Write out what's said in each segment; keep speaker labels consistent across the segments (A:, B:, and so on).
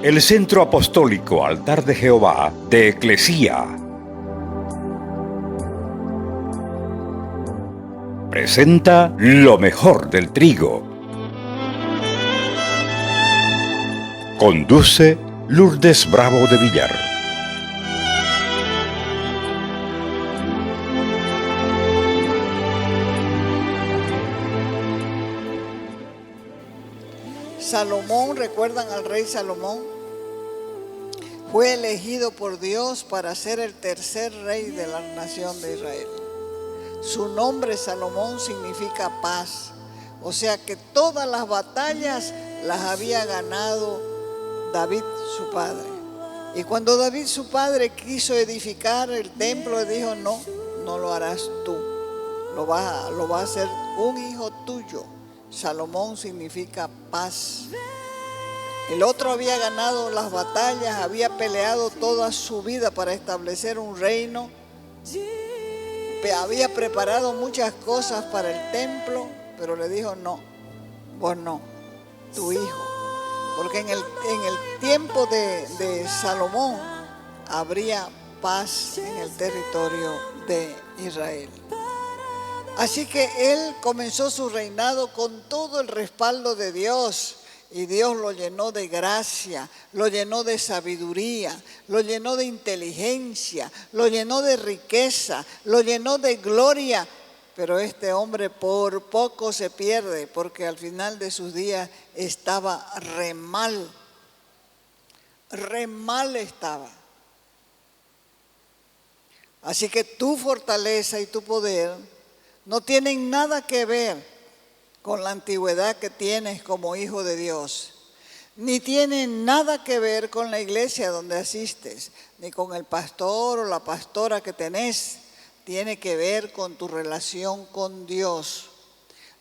A: el Centro Apostólico Altar de Jehová de Eclesía presenta lo mejor del trigo. Conduce Lourdes Bravo de Villar.
B: Salomón, ¿recuerdan al rey Salomón? Fue elegido por Dios para ser el tercer rey de la nación de Israel. Su nombre, Salomón, significa paz. O sea que todas las batallas las había ganado David, su padre. Y cuando David, su padre, quiso edificar el templo, le dijo, no lo harás tú. Lo va a hacer un hijo tuyo. Salomón significa paz. El otro había ganado las batallas, había peleado toda su vida para establecer un reino, había preparado muchas cosas para el templo, pero le dijo, no, vos no, tu hijo. Porque en el tiempo de Salomón habría paz en el territorio de Israel. Así que él comenzó su reinado con todo el respaldo de Dios, y Dios lo llenó de gracia, lo llenó de sabiduría, lo llenó de inteligencia, lo llenó de riqueza, lo llenó de gloria. Pero este hombre por poco se pierde, porque al final de sus días estaba re mal estaba. Así que tu fortaleza y tu poder no tienen nada que ver con la antigüedad que tienes como hijo de Dios, ni tienen nada que ver con la iglesia donde asistes, ni con el pastor o la pastora que tenés. Tiene que ver con tu relación con Dios.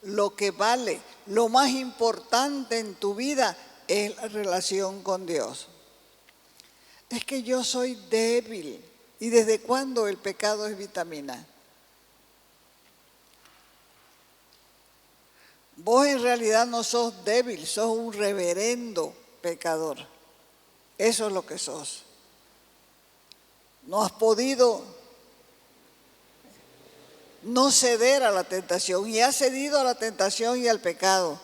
B: Lo que vale, lo más importante en tu vida es la relación con Dios. Es que yo soy débil. ¿Y desde cuándo el pecado es vitamina? Vos en realidad no sos débil, sos un reverendo pecador. Eso es lo que sos. No has podido no ceder a la tentación y has cedido a la tentación y al pecado.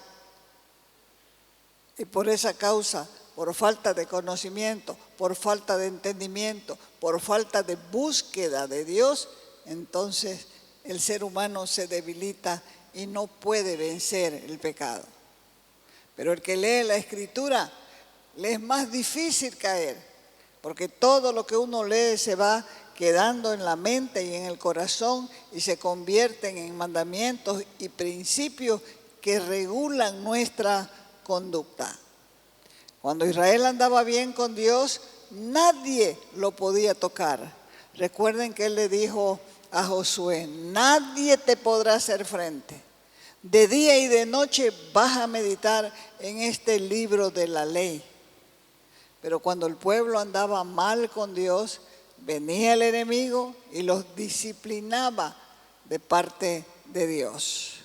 B: Y por esa causa, por falta de conocimiento, por falta de entendimiento, por falta de búsqueda de Dios, entonces el ser humano se debilita y no puede vencer el pecado. Pero el que lee la Escritura, le es más difícil caer, porque todo lo que uno lee se va quedando en la mente y en el corazón y se convierten en mandamientos y principios que regulan nuestra conducta. Cuando Israel andaba bien con Dios, nadie lo podía tocar. Recuerden que él le dijo a Josué, nadie te podrá hacer frente. De día y de noche vas a meditar en este libro de la ley. Pero cuando el pueblo andaba mal con Dios, venía el enemigo y los disciplinaba de parte de Dios.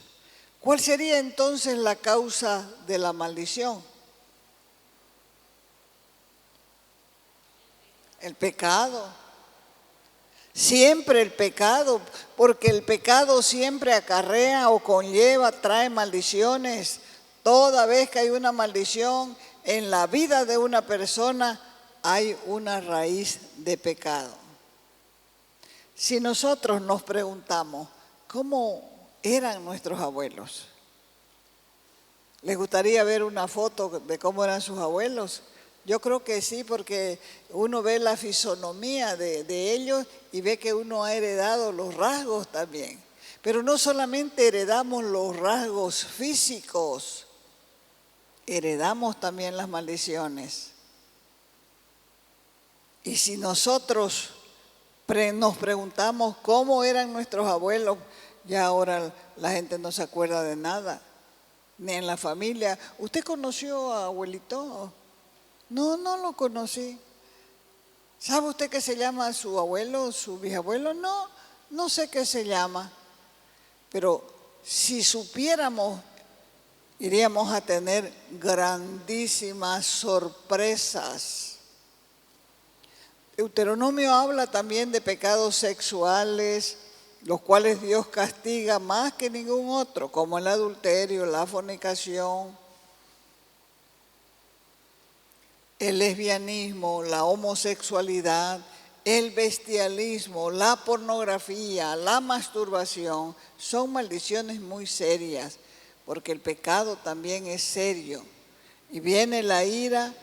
B: ¿Cuál sería entonces la causa de la maldición? El pecado. Siempre el pecado, porque el pecado siempre acarrea o conlleva, trae maldiciones. Toda vez que hay una maldición en la vida de una persona, hay una raíz de pecado. Si nosotros nos preguntamos, ¿cómo eran nuestros abuelos? ¿Les gustaría ver una foto de cómo eran sus abuelos? Yo creo que sí, porque uno ve la fisonomía de ellos y ve que uno ha heredado los rasgos también. Pero no solamente heredamos los rasgos físicos, heredamos también las maldiciones. Y si nosotros nos preguntamos cómo eran nuestros abuelos, ya ahora la gente no se acuerda de nada, ni en la familia. ¿Usted conoció a abuelito? No lo conocí. ¿Sabe usted qué se llama su abuelo, su bisabuelo? No sé qué se llama. Pero si supiéramos iríamos a tener grandísimas sorpresas. Deuteronomio habla también de pecados sexuales, los cuales Dios castiga más que ningún otro, como el adulterio, la fornicación, el lesbianismo, la homosexualidad, el bestialismo, la pornografía, la masturbación. Son maldiciones muy serias, porque el pecado también es serio. Y viene la ira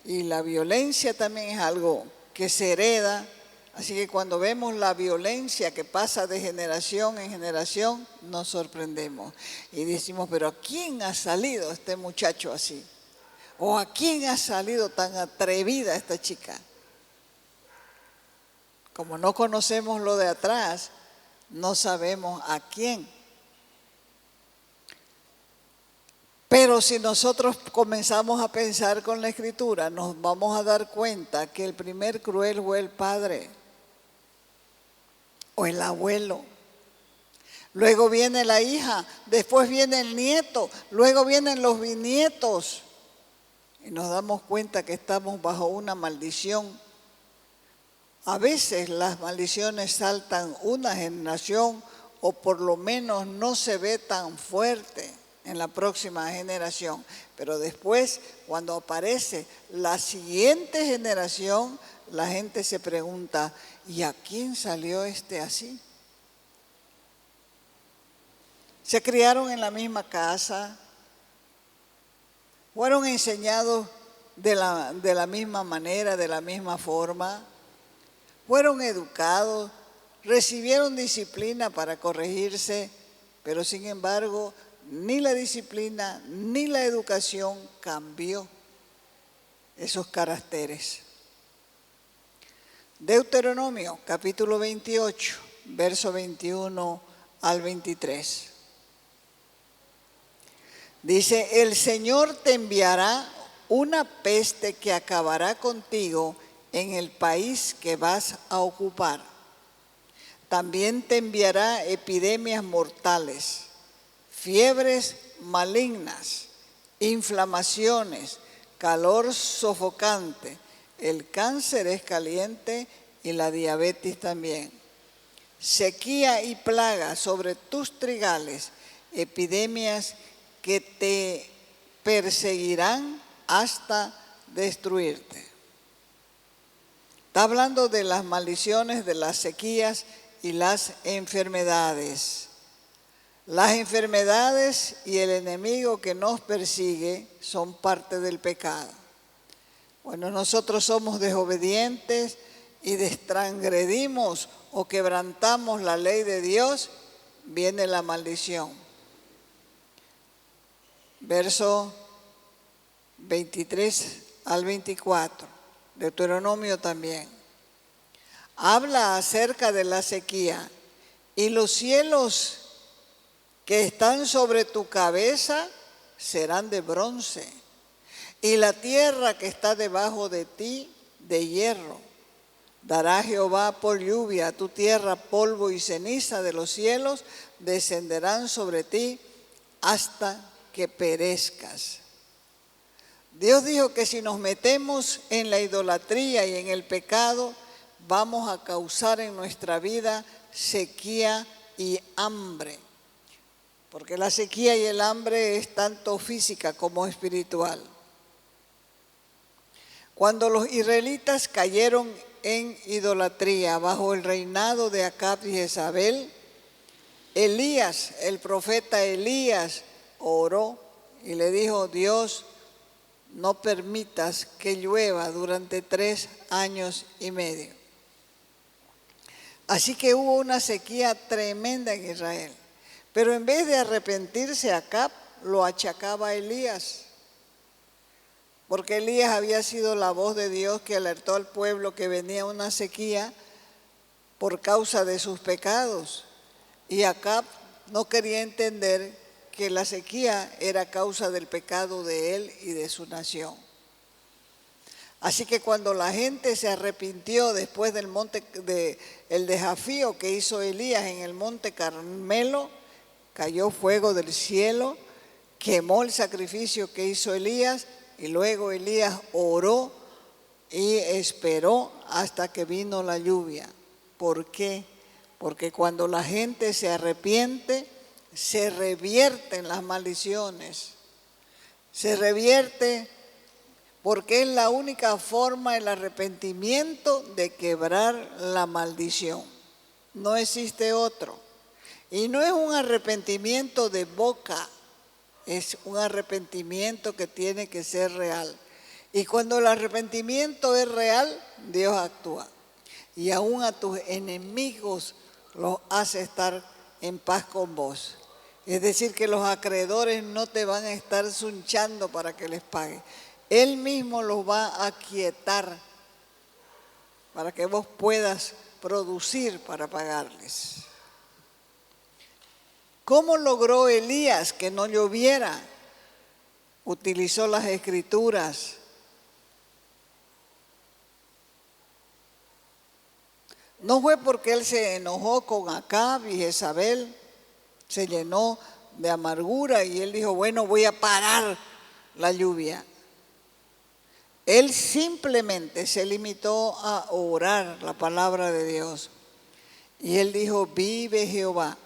B: y la violencia también es algo que se hereda. Así que cuando vemos la violencia que pasa de generación en generación, nos sorprendemos. Y decimos, pero ¿a quién ha salido este muchacho así? ¿O a quién ha salido tan atrevida esta chica? Como no conocemos lo de atrás, no sabemos a quién. Pero si nosotros comenzamos a pensar con la Escritura, nos vamos a dar cuenta que el primer cruel fue el padre o el abuelo. Luego viene la hija, después viene el nieto, luego vienen los bisnietos. Y nos damos cuenta que estamos bajo una maldición. A veces las maldiciones saltan una generación o por lo menos no se ve tan fuerte en la próxima generación. Pero después, cuando aparece la siguiente generación, la gente se pregunta, ¿y a quién salió este así? Se criaron en la misma casa, fueron enseñados de la misma manera, de la misma forma, fueron educados, recibieron disciplina para corregirse, pero sin embargo, ni la disciplina ni la educación cambió esos caracteres. Deuteronomio, capítulo 28, verso 21 al 23. Dice, el Señor te enviará una peste que acabará contigo en el país que vas a ocupar. También te enviará epidemias mortales, fiebres malignas, inflamaciones, calor sofocante, el cáncer es caliente y la diabetes también. Sequía y plaga sobre tus trigales, epidemias que te perseguirán hasta destruirte. Está hablando de las maldiciones, de las sequías y las enfermedades. Las enfermedades y el enemigo que nos persigue son parte del pecado. Cuando nosotros somos desobedientes y transgredimos o quebrantamos la ley de Dios, viene la maldición. Verso 23 al 24. Deuteronomio también. Habla acerca de la sequía. Y los cielos que están sobre tu cabeza serán de bronce. Y la tierra que está debajo de ti de hierro. Dará Jehová por lluvia a tu tierra polvo y ceniza de los cielos. Descenderán sobre ti hasta que perezcas. Dios dijo que si nos metemos en la idolatría y en el pecado, vamos a causar en nuestra vida sequía y hambre. Porque la sequía y el hambre es tanto física como espiritual. Cuando los israelitas cayeron en idolatría bajo el reinado de Acab y Jezabel, Elías, el profeta Elías, oró y le dijo, Dios, no permitas que llueva durante 3 años y medio. Así que hubo una sequía tremenda en Israel. Pero en vez de arrepentirse Acab, lo achacaba a Elías. Porque Elías había sido la voz de Dios que alertó al pueblo que venía una sequía por causa de sus pecados. Y Acab no quería entender que la sequía era causa del pecado de él y de su nación. Así que cuando la gente se arrepintió después del el desafío que hizo Elías en el monte Carmelo, cayó fuego del cielo quemó el sacrificio que hizo Elías y luego Elías oró y esperó hasta que vino la lluvia. ¿Por qué? Porque cuando la gente se arrepiente, se revierten las maldiciones. Se revierte porque es la única forma, el arrepentimiento, de quebrar la maldición. No existe otro. Y no es un arrepentimiento de boca, es un arrepentimiento que tiene que ser real. Y cuando el arrepentimiento es real, Dios actúa. Y aún a tus enemigos los hace estar en paz con vos. Es decir, que los acreedores no te van a estar zunchando para que les pague. Él mismo los va a aquietar para que vos puedas producir para pagarles. ¿Cómo logró Elías que no lloviera? Utilizó las escrituras. No fue porque él se enojó con Acab y Jezabel, se llenó de amargura y él dijo, bueno, voy a parar la lluvia. Él simplemente se limitó a orar la palabra de Dios. Y él dijo, vive Jehová,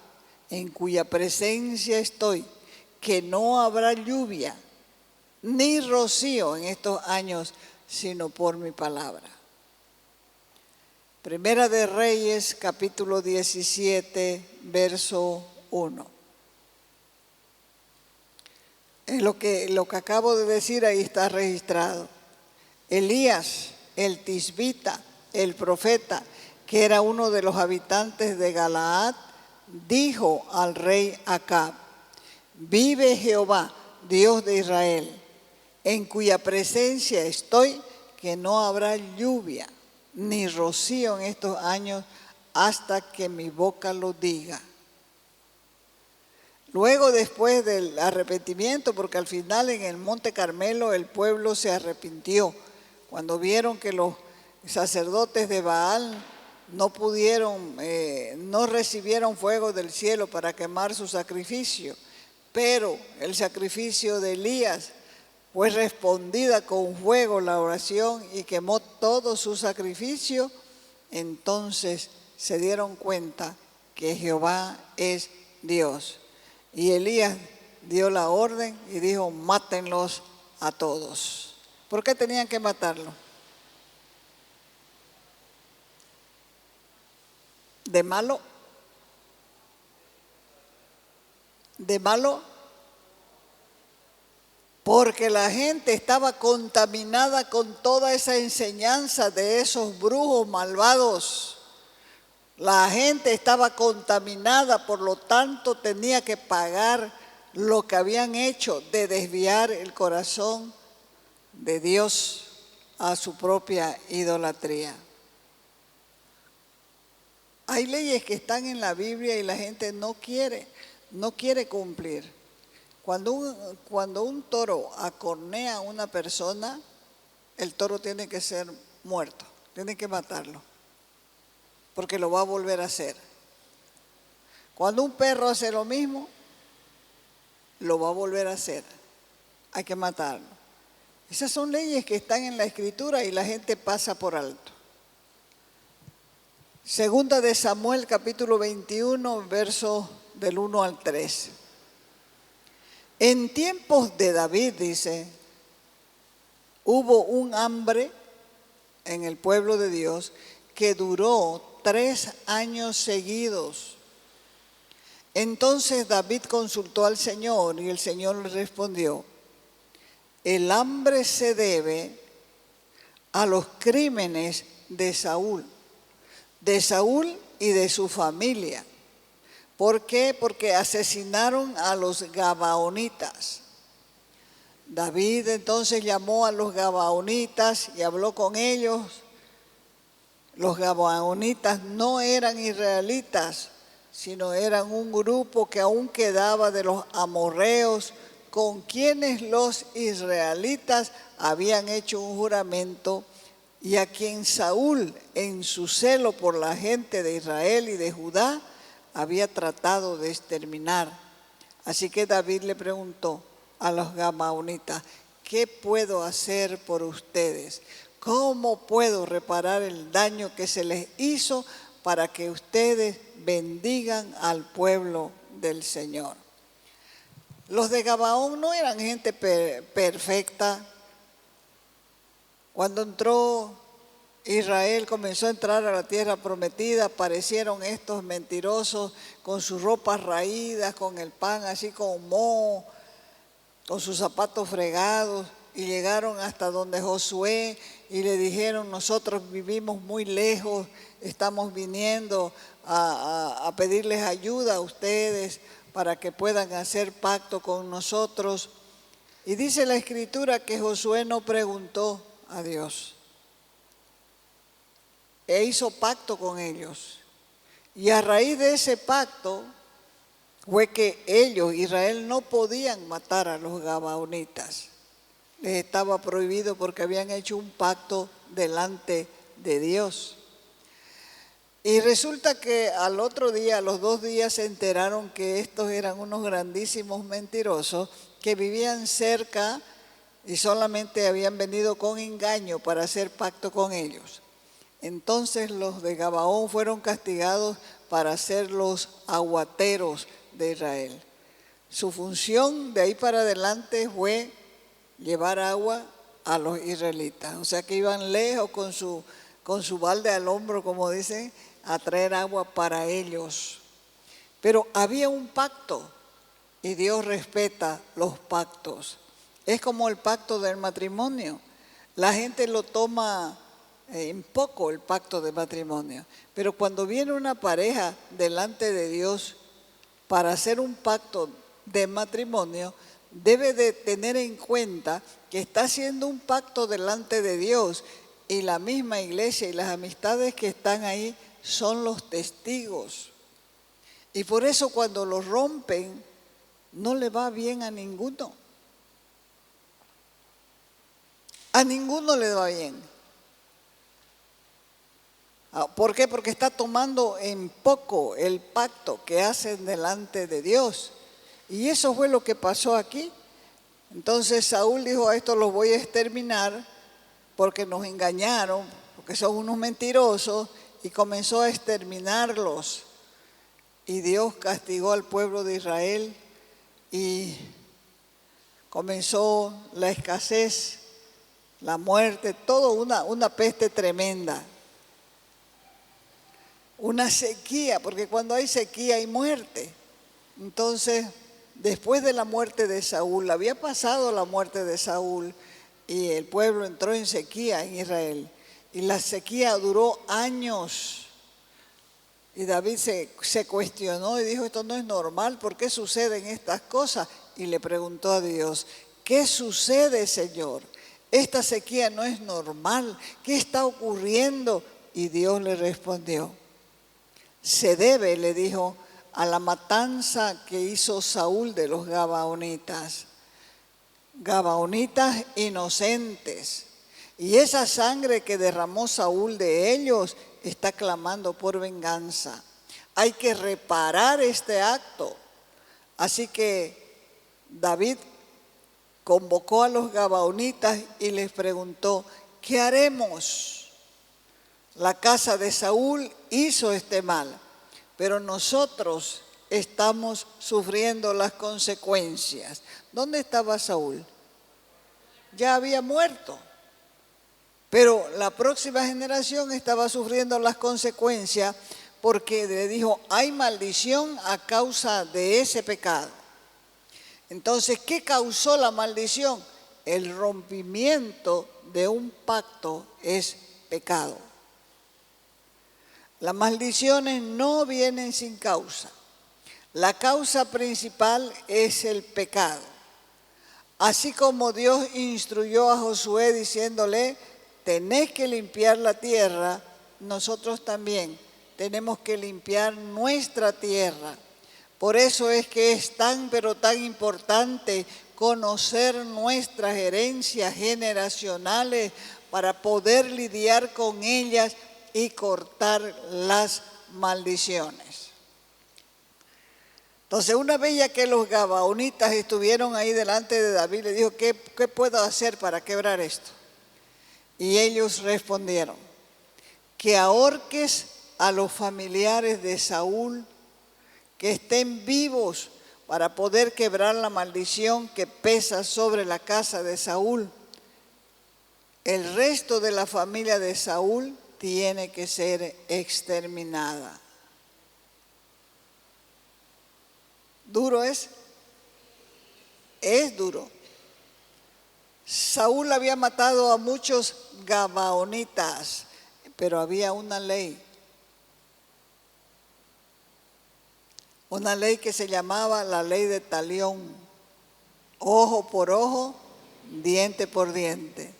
B: en cuya presencia estoy, que no habrá lluvia ni rocío en estos años, sino por mi palabra. Primera de Reyes, capítulo 17, verso 1. Es lo que acabo de decir, ahí está registrado. Elías, el tisbita, el profeta, que era uno de los habitantes de Galaad, dijo al rey Acab, vive Jehová, Dios de Israel, en cuya presencia estoy, que no habrá lluvia ni rocío en estos años hasta que mi boca lo diga. Luego, después del arrepentimiento, porque al final en el Monte Carmelo el pueblo se arrepintió, cuando vieron que los sacerdotes de Baal no recibieron fuego del cielo para quemar su sacrificio, pero el sacrificio de Elías fue respondida con fuego la oración y quemó todo su sacrificio. Entonces se dieron cuenta que Jehová es Dios. Y Elías dio la orden y dijo, mátenlos a todos. ¿Por qué tenían que matarlo? ¿De malo? ¿De malo? Porque la gente estaba contaminada con toda esa enseñanza de esos brujos malvados. La gente estaba contaminada, por lo tanto tenía que pagar lo que habían hecho de desviar el corazón de Dios a su propia idolatría. Hay leyes que están en la Biblia y la gente no quiere cumplir. Cuando un toro acornea a una persona, el toro tiene que ser muerto, tiene que matarlo, porque lo va a volver a hacer. Cuando un perro hace lo mismo, lo va a volver a hacer, hay que matarlo. Esas son leyes que están en la Escritura y la gente pasa por alto. Segunda de Samuel, capítulo 21, versos del 1 al 3. En tiempos de David, dice, hubo un hambre en el pueblo de Dios que duró 3 años seguidos. Entonces David consultó al Señor y el Señor le respondió, el hambre se debe a los crímenes de Saúl y de su familia. ¿Por qué? Porque asesinaron a los gabaonitas. David entonces llamó a los gabaonitas y habló con ellos. Los gabaonitas no eran israelitas, sino eran un grupo que aún quedaba de los amorreos, con quienes los israelitas habían hecho un juramento y a quien Saúl, en su celo por la gente de Israel y de Judá, había tratado de exterminar. Así que David le preguntó, a los gabaonitas: ¿qué puedo hacer por ustedes? ¿Cómo puedo reparar el daño que se les hizo para que ustedes bendigan al pueblo del Señor? Los de Gabaón no eran gente perfecta. Cuando entró Israel, comenzó a entrar a la tierra prometida, aparecieron estos mentirosos con sus ropas raídas, con el pan así como moho, con sus zapatos fregados, y llegaron hasta donde Josué y le dijeron: nosotros vivimos muy lejos, estamos viniendo a pedirles ayuda a ustedes para que puedan hacer pacto con nosotros. Y dice la Escritura que Josué no preguntó a Dios, e hizo pacto con ellos. Y a raíz de ese pacto fue que ellos, Israel, no podían matar a los gabaonitas. Les estaba prohibido porque habían hecho un pacto delante de Dios. Y resulta que al otro día, a los 2 días, se enteraron que estos eran unos grandísimos mentirosos que vivían cerca y solamente habían venido con engaño para hacer pacto con ellos. Entonces los de Gabaón fueron castigados para ser los aguateros de Israel. Su función de ahí para adelante fue llevar agua a los israelitas. O sea que iban lejos con su balde al hombro, como dicen, a traer agua para ellos. Pero había un pacto y Dios respeta los pactos. Es como el pacto del matrimonio. La gente lo toma en poco, el pacto de matrimonio. Pero cuando viene una pareja delante de Dios para hacer un pacto de matrimonio, debe de tener en cuenta que está haciendo un pacto delante de Dios, y la misma iglesia y las amistades que están ahí son los testigos. Y por eso cuando los rompen, no le va bien a ninguno. A ninguno le va bien. ¿Por qué? Porque está tomando en poco el pacto que hacen delante de Dios. Y eso fue lo que pasó aquí. Entonces Saúl dijo: a esto los voy a exterminar porque nos engañaron, porque son unos mentirosos, y comenzó a exterminarlos. Y Dios castigó al pueblo de Israel y comenzó la escasez, la muerte, todo una peste tremenda. Una sequía, porque cuando hay sequía hay muerte. Entonces, después de la muerte de Saúl, había pasado la muerte de Saúl y el pueblo entró en sequía en Israel. Y la sequía duró años. Y David se cuestionó y dijo: esto no es normal, ¿por qué suceden estas cosas? Y le preguntó a Dios: ¿qué sucede, Señor? Esta sequía no es normal, ¿qué está ocurriendo? Y Dios le respondió: se debe, le dijo, a la matanza que hizo Saúl de los gabaonitas. Gabaonitas inocentes. Y esa sangre que derramó Saúl de ellos está clamando por venganza. Hay que reparar este acto. Así que David convocó a los gabaonitas y les preguntó: ¿qué haremos? La casa de Saúl hizo este mal, pero nosotros estamos sufriendo las consecuencias. ¿Dónde estaba Saúl? Ya había muerto. Pero la próxima generación estaba sufriendo las consecuencias porque le dijo: hay maldición a causa de ese pecado. Entonces, ¿qué causó la maldición? El rompimiento de un pacto es pecado. Las maldiciones no vienen sin causa. La causa principal es el pecado. Así como Dios instruyó a Josué diciéndole: tenés que limpiar la tierra, nosotros también tenemos que limpiar nuestra tierra. Por eso es que es tan, pero tan importante conocer nuestras herencias generacionales para poder lidiar con ellas y cortar las maldiciones. Entonces una vez ya que los gabaonitas estuvieron ahí delante de David, le dijo, ¿qué puedo hacer para quebrar esto? Y ellos respondieron, que ahorques a los familiares de Saúl que estén vivos para poder quebrar la maldición que pesa sobre la casa de Saúl. El resto de la familia de Saúl tiene que ser exterminada. ¿Duro es? Es duro. Saúl había matado a muchos gabaonitas, pero había una ley. Una ley que se llamaba la ley de Talión. Ojo por ojo, diente por diente.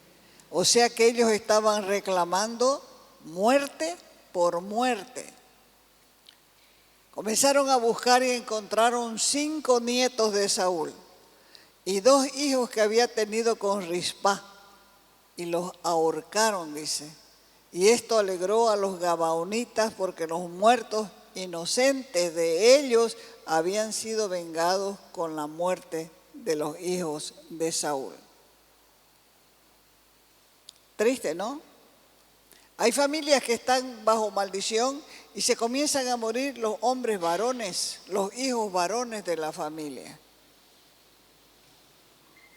B: O sea que ellos estaban reclamando muerte por muerte. Comenzaron a buscar y encontraron 5 nietos de Saúl y 2 hijos que había tenido con Rispa, y los ahorcaron, dice. Y esto alegró a los gabaonitas porque los muertos inocentes de ellos habían sido vengados con la muerte de los hijos de Saúl. Triste, ¿no? Hay familias que están bajo maldición y se comienzan a morir los hombres varones, los hijos varones de la familia.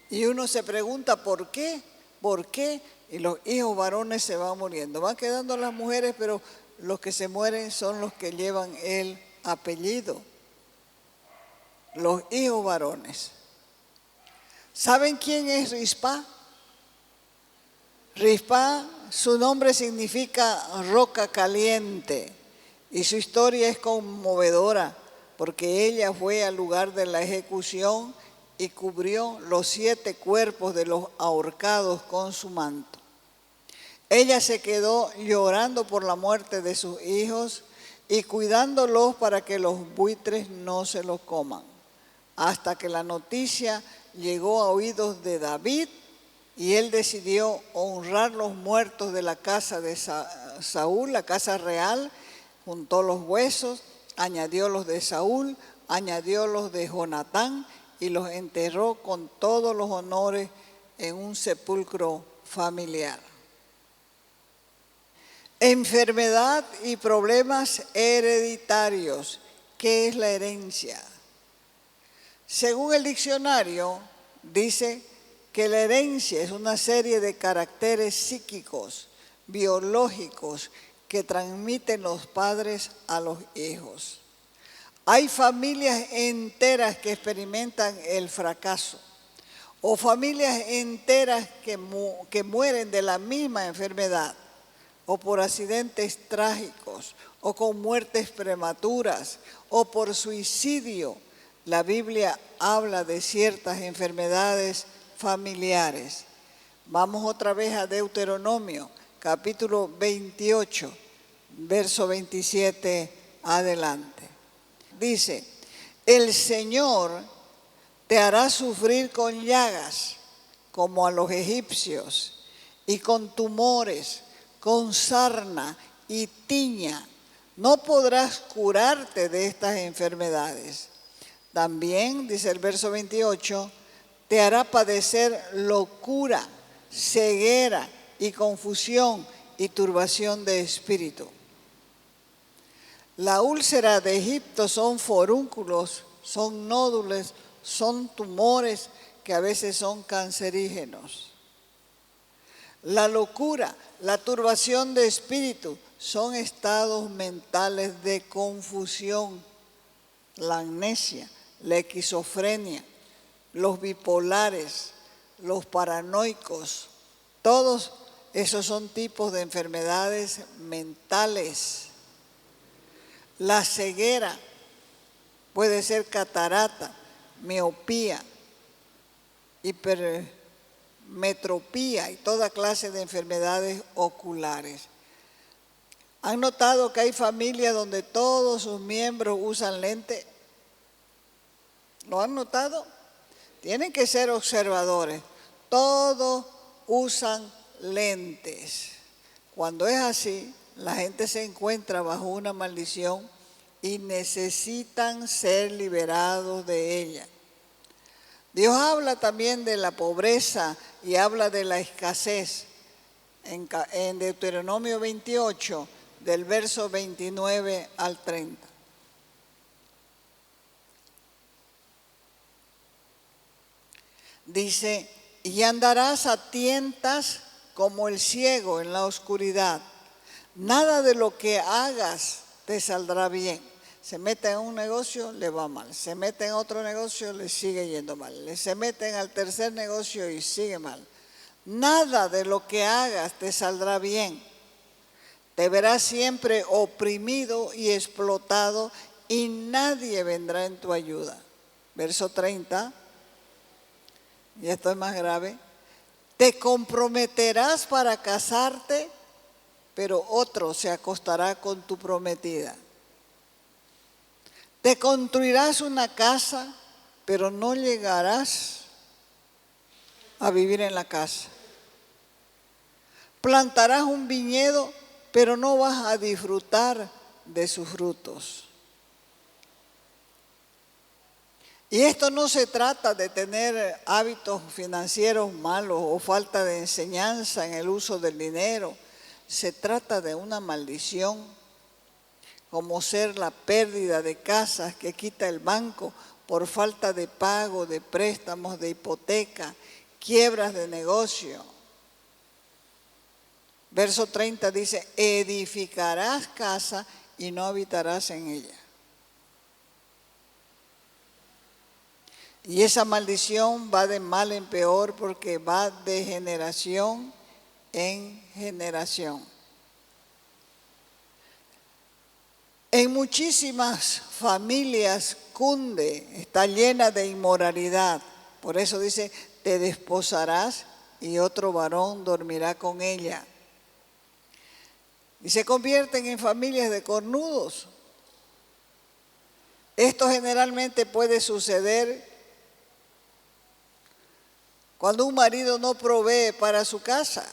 B: Y uno se pregunta, ¿por qué? ¿Por qué? Y los hijos varones se van muriendo. Van quedando las mujeres, pero los que se mueren son los que llevan el apellido. Los hijos varones. ¿Saben quién es Rispa? Rispa, su nombre significa roca caliente y su historia es conmovedora porque ella fue al lugar de la ejecución y cubrió los 7 cuerpos de los ahorcados con su manto. Ella se quedó llorando por la muerte de sus hijos y cuidándolos para que los buitres no se los coman, hasta que la noticia llegó a oídos de David y él decidió honrar los muertos de la casa de Saúl, la casa real, juntó los huesos, añadió los de Saúl, añadió los de Jonatán y los enterró con todos los honores en un sepulcro familiar. Enfermedad y problemas hereditarios. ¿Qué es la herencia? Según el diccionario, dice que la herencia es una serie de caracteres psíquicos, biológicos, que transmiten los padres a los hijos. Hay familias enteras que experimentan el fracaso, o familias enteras que mueren de la misma enfermedad, o por accidentes trágicos, o con muertes prematuras, o por suicidio. La Biblia habla de ciertas enfermedades familiares. Vamos otra vez a Deuteronomio, capítulo 28, verso 27 adelante. Dice, el Señor te hará sufrir con llagas, como a los egipcios, y con tumores, con sarna y tiña. No podrás curarte de estas enfermedades. También, dice el verso 28, te hará padecer locura, ceguera y confusión y turbación de espíritu. La úlcera de Egipto son forúnculos, son nódulos, son tumores que a veces son cancerígenos. La locura, la turbación de espíritu son estados mentales de confusión, la amnesia, la esquizofrenia, los bipolares, los paranoicos, todos esos son tipos de enfermedades mentales. La ceguera puede ser catarata, miopía, hipermetropía y toda clase de enfermedades oculares. ¿Han notado que hay familias donde todos sus miembros usan lente? ¿Lo han notado? Tienen que ser observadores. Todos usan lentes. Cuando es así, la gente se encuentra bajo una maldición y necesitan ser liberados de ella. Dios habla también de la pobreza y habla de la escasez en Deuteronomio 28, del verso 29 al 30. Dice, y andarás a tientas como el ciego en la oscuridad. Nada de lo que hagas te saldrá bien. Se mete en un negocio, le va mal. Se mete en otro negocio, le sigue yendo mal. Se mete al tercer negocio y sigue mal. Nada de lo que hagas te saldrá bien. Te verás siempre oprimido y explotado y nadie vendrá en tu ayuda. Verso 30. Y esto es más grave, te comprometerás para casarte, pero otro se acostará con tu prometida. Te construirás una casa, pero no llegarás a vivir en la casa. Plantarás un viñedo, pero no vas a disfrutar de sus frutos. Y esto no se trata de tener hábitos financieros malos o falta de enseñanza en el uso del dinero. Se trata de una maldición, como ser la pérdida de casas que quita el banco por falta de pago, de préstamos, de hipoteca, quiebras de negocio. Verso 30 dice, edificarás casa y no habitarás en ella. Y esa maldición va de mal en peor porque va de generación en generación. En muchísimas familias cunde, está llena de inmoralidad. Por eso dice, te desposarás y otro varón dormirá con ella. Y se convierten en familias de cornudos. Esto generalmente puede suceder cuando un marido no provee para su casa.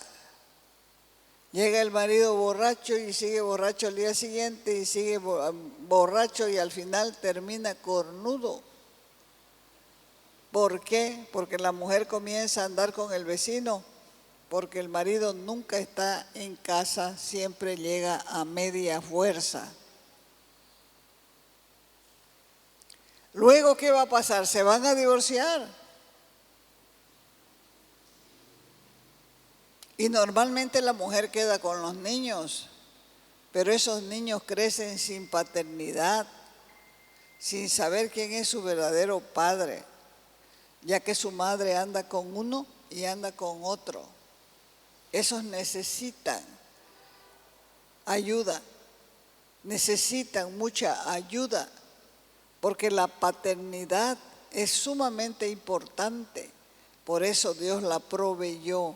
B: Llega el marido borracho y sigue borracho al día siguiente y sigue borracho y al final termina cornudo. ¿Por qué? Porque la mujer comienza a andar con el vecino, porque el marido nunca está en casa, siempre llega a media fuerza. Luego, ¿qué va a pasar? Se van a divorciar. Y normalmente la mujer queda con los niños, pero esos niños crecen sin paternidad, sin saber quién es su verdadero padre, ya que su madre anda con uno y anda con otro. Esos necesitan ayuda, necesitan mucha ayuda, porque la paternidad es sumamente importante. Por eso Dios la proveyó.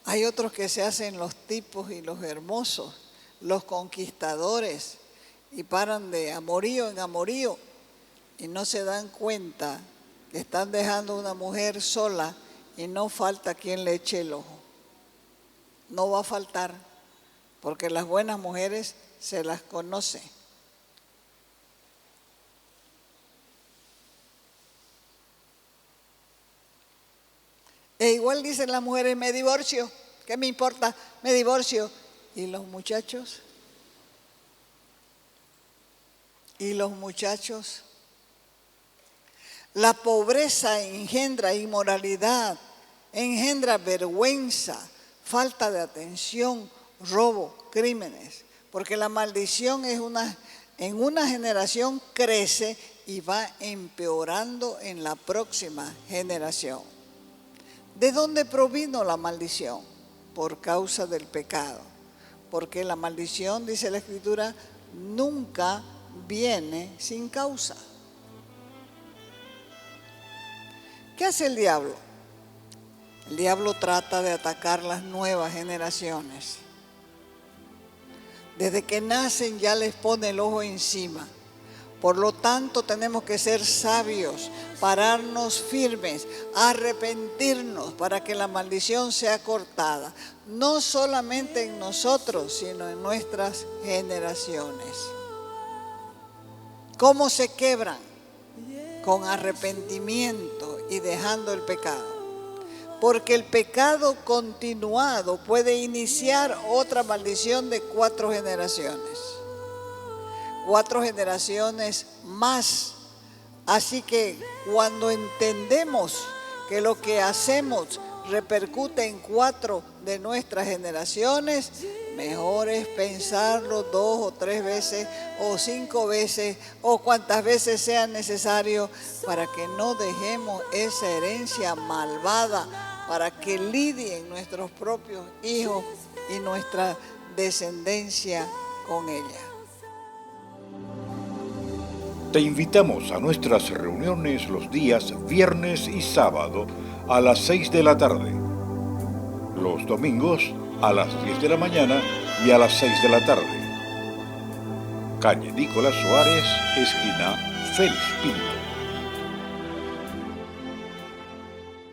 B: Hay otros que se hacen los tipos y los hermosos, los conquistadores, y paran de amorío en amorío y no se dan cuenta que están dejando una mujer sola y no falta quien le eche el ojo. No va a faltar, porque las buenas mujeres se las conoce. E igual dicen las mujeres, me divorcio, ¿qué me importa? Me divorcio. ¿Y los muchachos? ¿Y los muchachos? La pobreza engendra inmoralidad, engendra vergüenza, falta de atención, robo, crímenes. Porque la maldición en una generación crece y va empeorando en la próxima generación. ¿De dónde provino la maldición? Por causa del pecado. Porque la maldición, dice la Escritura, nunca viene sin causa. ¿Qué hace el diablo? El diablo trata de atacar las nuevas generaciones. Desde que nacen ya les pone el ojo encima. Por lo tanto, tenemos que ser sabios, pararnos firmes, arrepentirnos para que la maldición sea cortada. No solamente en nosotros, sino en nuestras generaciones. ¿Cómo se quebran? Con arrepentimiento y dejando el pecado. Porque el pecado continuado puede iniciar otra maldición de 4 generaciones. 4 generaciones más. Así que cuando entendemos que lo que hacemos repercute en 4 de nuestras generaciones, mejor es pensarlo 2 o 3 veces o 5 veces o cuantas veces sea necesario para que no dejemos esa herencia malvada, para que lidien nuestros propios hijos y nuestra descendencia con ella.
C: Te invitamos a nuestras reuniones los días viernes y sábado a las 6 de la tarde. Los domingos a las 10 de la mañana y a las 6 de la tarde. Calle Nicolás Suárez, esquina Félix Pinto.